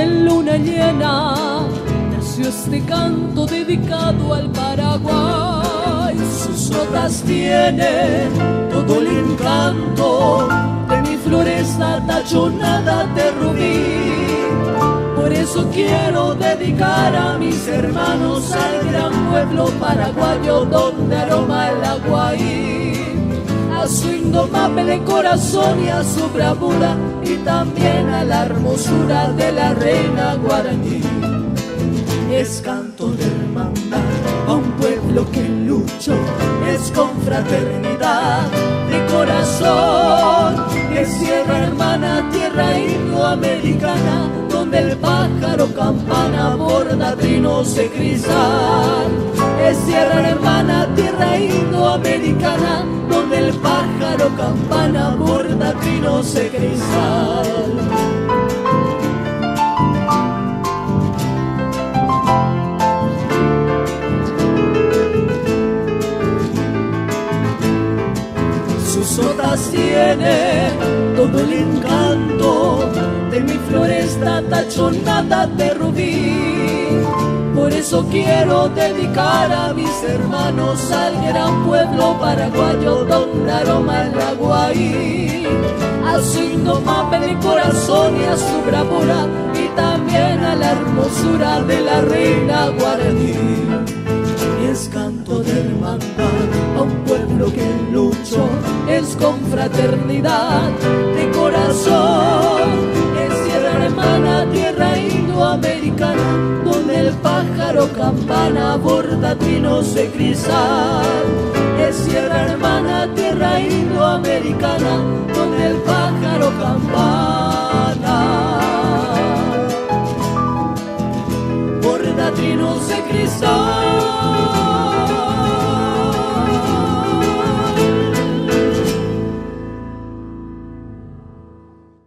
en luna llena nació este canto dedicado al Paraguay. Sus notas tienen todo el encanto de mi floresta tachonada de rubí. Por eso quiero dedicar a mis hermanos al gran pueblo paraguayo donde aroma el aguaí, a su indomable corazón y a su bravura, y también a la hermosura de la reina guaraní. Es canto de hermandad a un pueblo que luchó, es con fraternidad de corazón. Es tierra hermana, tierra indoamericana, donde el pájaro campana borda trinos de cristal. Es tierra hermana, tierra indoamericana, donde el pájaro campana borda trinos de cristal. Sus notas tienen todo el encanto de mi floresta tachonada de rubí. Por eso quiero dedicar a mis hermanos al gran pueblo paraguayo donde aroma el aguaí, a su indomable corazón y a su bravura, y también a la hermosura de la reina guaraní. Y es canto de hermandad a un pueblo que luchó, es con fraternidad de corazón. Es tierra hermana, tierra indoamericana, donde el pájaro campana borda trinos de cristal. Es tierra hermana, tierra indoamericana, donde el pájaro campana